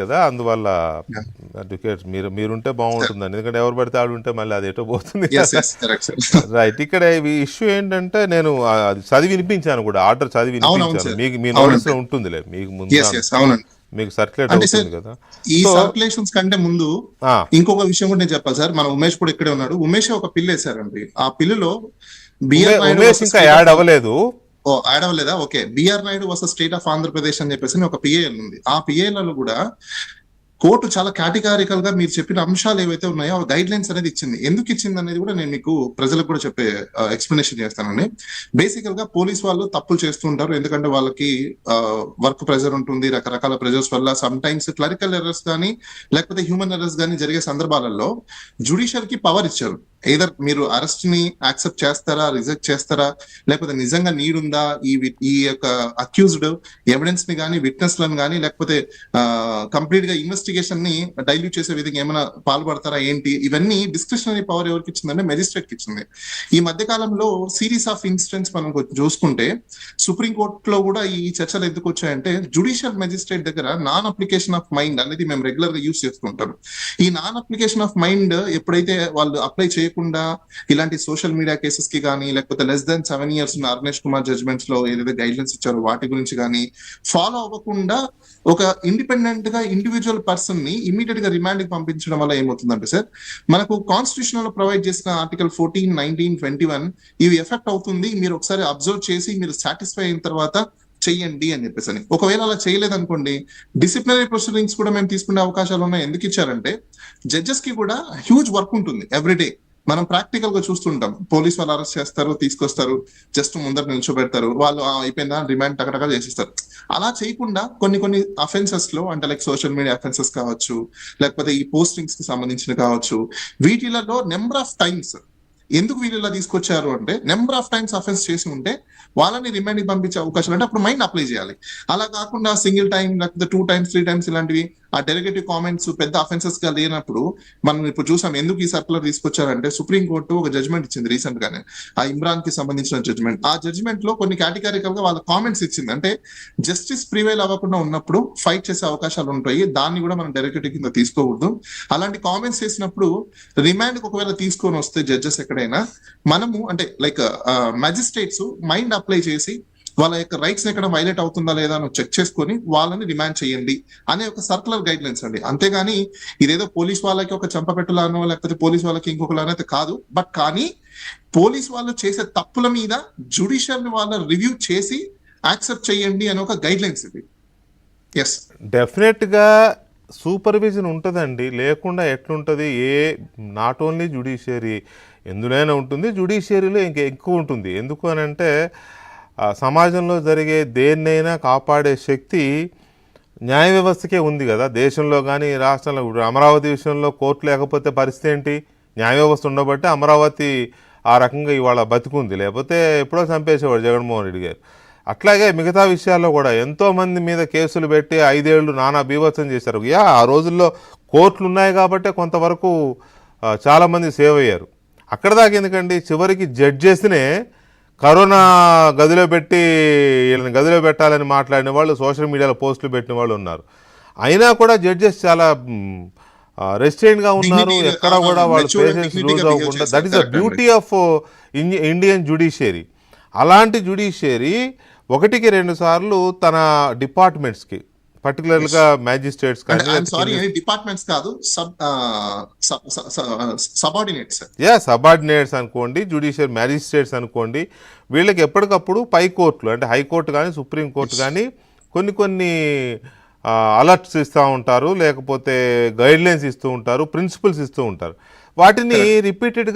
కదా, అందువల్ల Yeah. Advocates మీరుంటే Sir. బాగుంటుందండి. ఎందుకంటే ఎవరు పడితే ఆడు ఉంటే మళ్ళీ అది ఎటో పోతుంది Yes, కదా. yes, correct, sir. రైట్. ఇక్కడ ఇష్యూ ఏంటంటే నేను అది చదివి వినిపించాను కూడా, ఆర్డర్ చదివి అవునవును వినిపించాను. సార్. మీకు మీ అవునండి. నోటీస్లో ఉంటుందిలే, మీకు ముందు ఎస్, ఎస్, అవునండి. మీకు సర్క్యులేట్ అంటే సార్, అవుతుంది కదా. ఈ సో సర్క్యులేషన్స్ కంటే ముందు ఇంకొక విషయం కూడా నేను చెప్పాలి సార్. మన ఉమేష్ కూడా ఇక్కడే ఉన్నాడు. ఉమేష్ ఒక పిల్లు వేశారండి. ఆ పిల్లులో బిఆర్ నాయుడు ఉమేష్ ఇంకా యాడ్ అవ్వలేదు. యాడ్ అవ్వలేదా? Okay. BR Naidu versus state of Andhra Pradesh అని చెప్పేసి ఒక పిఏఎల్ ఉంది. ఆ పిఏఎల్ కూడా కోర్టు చాలా కేటగారికల్ గా మీరు చెప్పిన అంశాలు ఏవైతే ఉన్నాయో గైడ్ లైన్స్ అనేది ఇచ్చింది. ఎందుకు ఇచ్చింది అనేది కూడా నేను మీకు ప్రజలకు కూడా చెప్పే ఎక్స్ప్లెనేషన్ చేస్తానండి. బేసికల్ గా పోలీస్ వాళ్ళు తప్పులు చేస్తూ ఉంటారు. ఎందుకంటే వాళ్ళకి వర్క్ ప్రెజర్ ఉంటుంది, రకరకాల ప్రెజర్స్ వల్ల సమ్ టైమ్స్ క్లరికల్ ఎర్రర్స్ కానీ లేకపోతే హ్యూమన్ ఎర్రర్స్ కానీ జరిగే సందర్భాలలో జుడిషియల్ కి పవర్ ఇచ్చారు. ఏదర్ మీరు అరెస్ట్ ని యాక్సెప్ట్ చేస్తారా, రిజెక్ట్ చేస్తారా, లేకపోతే నిజంగా నీడ్ ఉందా ఈ యొక్క అక్యూజ్డ్ ఎవిడెన్స్ ని కానీ విట్నెస్ లను కానీ లేకపోతే కంప్లీట్ గా ఇన్వెస్టిగేషన్ ని డైల్యూట్ చేసే విధంగా ఏమైనా పాల్పడతారా ఏంటి, ఇవన్నీ డిస్క్రిషనరీ పవర్ ఎవరికి ఇచ్చిందంటే మెజిస్ట్రేట్ కి ఇచ్చింది. ఈ మధ్య కాలంలో సిరీస్ ఆఫ్ ఇన్సిడెంట్స్ మనం చూసుకుంటే సుప్రీంకోర్టులో కూడా ఈ చర్చలు ఎందుకు వచ్చాయంటే జుడిషియల్ మెజిస్ట్రేట్ దగ్గర నాన్ అప్లికేషన్ ఆఫ్ మైండ్ అనేది మేము రెగ్యులర్ గా యూజ్ చేస్తుంటాం. ఈ నాన్ అప్లికేషన్ ఆఫ్ మైండ్ ఎప్పుడైతే వాళ్ళు అప్లై చేయకుండా ఇలాంటి సోషల్ మీడియా కేసెస్ కి కానీ లేకపోతే లెస్ దాన్ 7 years ఉన్న అర్నేష్ కుమార్ జడ్జ్మెంట్స్ లో ఏదైతే గైడ్ లైన్స్ ఇచ్చారో వాటి గురించి కానీ ఫాలో అవ్వకుండా ఒక ఇండిపెండెంట్ గా ఇండివిజువల్ పర్సన్ ని ఇమీడియట్ గా రిమాండ్ కి పంపించడం వల్ల ఏమవుతుందంటే సార్, మనకు కాన్స్టిట్యూషన్ లో ప్రొవైడ్ చేసిన ఆర్టికల్ 14, 19, 21 ఇవి ఎఫెక్ట్ అవుతుంది. మీరు ఒకసారి అబ్జర్వ్ చేసి మీరు సాటిస్ఫై అయిన తర్వాత చెయ్యండి అని చెప్పేసి అని. ఒకవేళ అలా చేయలేదనుకోండి డిసిప్లినరీ ప్రొసీడింగ్స్ కూడా మేము తీసుకునే అవకాశాలు ఉన్నాయి. ఎందుకు ఇచ్చారంటే జడ్జెస్ కి కూడా హ్యూజ్ వర్క్ ఉంటుంది ఎవ్రీడే. మనం ప్రాక్టికల్ గా చూస్తుంటాం. పోలీస్ వాళ్ళు అరెస్ట్ చేస్తారు, తీసుకొస్తారు, జస్ట్ ముందర నిల్చోబెడతారు, వాళ్ళు అయిపోయిందా రిమాండ్ టకటగా చేసేస్తారు. అలా చేయకుండా కొన్ని అఫెన్సెస్ లో అంటే లైక్ సోషల్ మీడియా అఫెన్సెస్ కావచ్చు, లేకపోతే ఈ పోస్టింగ్స్ కి సంబంధించిన కావచ్చు, వీటిలలో నెంబర్ ఆఫ్ టైమ్స్ ఎందుకు వీళ్ళు ఇలా తీసుకొచ్చారు అంటే నెంబర్ ఆఫ్ టైమ్స్ అఫెన్స్ చేసి ఉంటే వాళ్ళని రిమాండ్ కి పంపించే అవకాశం అంటే అప్పుడు మైండ్ అప్లై చేయాలి. అలా కాకుండా సింగిల్ టైం లేకపోతే 2 times 3 times ఇలాంటివి ఆ డెరిగేటివ్ కామెంట్స్ పెద్ద అఫెన్సెస్ గా లేనప్పుడు మనం ఇప్పుడు చూసాం. ఎందుకు ఈ సర్కులర్ తీసుకొచ్చారంటే సుప్రీంకోర్టు ఒక జడ్జ్మెంట్ ఇచ్చింది రీసెంట్ గానే, ఆ ఇమ్రాన్ కి సంబంధించిన జడ్జ్మెంట్. ఆ జడ్జ్మెంట్ లో కొన్ని కేటగారికల్ గా వాళ్ళ కామెంట్స్ ఇచ్చింది. అంటే జస్టిస్ ప్రివైల్ అవ్వకుండా ఉన్నప్పుడు ఫైట్ చేసే అవకాశాలు ఉంటాయి, దాన్ని కూడా మనం డెరిగేటివ్ కింద తీసుకోకూడదు. అలాంటి కామెంట్స్ చేసినప్పుడు రిమాండ్ ఒకవేళ తీసుకొని వస్తే జడ్జెస్ ఎక్కడైనా మనము అంటే లైక్ మ్యాజిస్ట్రేట్స్ మైండ్ అప్లై చేసి వాళ్ళ యొక్క రైట్స్ ఎక్కడ వైలేట్ అవుతుందా లేదా అని చెక్ చేసుకొని వాళ్ళని రిమాండ్ చేయండి అనే ఒక సర్కులర్ గైడ్ లైన్స్ అండి. అంతేగాని ఇదేదో పోలీస్ వాళ్ళకి ఒక చంపపెట్టులానో లేకపోతే పోలీస్ వాళ్ళకి ఇంకొకలానో అయితే కాదు. బట్ కానీ పోలీస్ వాళ్ళు చేసే తప్పుల మీద జుడిషియల్ వాళ్ళ రివ్యూ చేసి యాక్సెప్ట్ చేయండి అనే ఒక గైడ్ లైన్స్ ఇది. ఎస్, డెఫినెట్గా సూపర్విజన్ ఉంటుందండి, లేకుండా ఎట్లుంటుంది? నాట్ ఓన్లీ జుడిషియరీ, ఎందులోనైనా ఉంటుంది, జుడిషియరీలో ఇంకా ఎక్కువ ఉంటుంది. ఎందుకు అని అంటే సమాజంలో జరిగే దేన్నైనా కాపాడే శక్తి న్యాయ వ్యవస్థకే ఉంది కదా. దేశంలో కానీ రాష్ట్రంలో అమరావతి విషయంలో కోర్టు లేకపోతే పరిస్థితి ఏంటి? న్యాయ వ్యవస్థ ఉండబట్టే అమరావతి ఆ రకంగా ఇవాళ బతికుంది, లేకపోతే ఎప్పుడో చంపేసేవాడు జగన్మోహన్ రెడ్డి గారు. అట్లాగే మిగతా విషయాల్లో కూడా ఎంతోమంది మీద కేసులు పెట్టి 5 ఏళ్ళు నానా బీభత్సం చేశారు. ఆ రోజుల్లో కోర్టులు ఉన్నాయి కాబట్టే కొంతవరకు చాలామంది సేవ్ అయ్యారు. అక్కడ దాకా ఎందుకండి, చివరికి జడ్జెస్నే కరోనా గదిలో పెట్టి వీళ్ళని గదిలో పెట్టాలని మాట్లాడిన వాళ్ళు, సోషల్ మీడియాలో పోస్టులు పెట్టిన వాళ్ళు ఉన్నారు. అయినా కూడా జడ్జెస్ చాలా రెస్ట్రెయిన్గా ఉన్నారు. ఎక్కడ కూడా వాళ్ళు పేషెన్స్ లూజ్ అవ్వకుండా. That is the beauty of Indian judiciary. అలాంటి జుడిషియరీ 1కి 2 సార్లు తన డిపార్ట్మెంట్స్కి, పర్టికులర్గా మ్యాజిస్ట్రేట్స్ డిపార్ట్మెంట్స్ కాదు, సబార్డినేట్స్ అనుకోండి, జ్యుడిషియల్ మ్యాజిస్ట్రేట్స్ అనుకోండి, వీళ్ళకి ఎప్పటికప్పుడు పై కోర్టులు అంటే హైకోర్టు కానీ సుప్రీంకోర్టు కానీ కొన్ని అలర్ట్స్ ఇస్తూ ఉంటారు, లేకపోతే గైడ్లైన్స్ ఇస్తూ ఉంటారు, ప్రిన్సిపల్స్ ఇస్తూ ఉంటారు. వాటిని రిపీటెడ్గా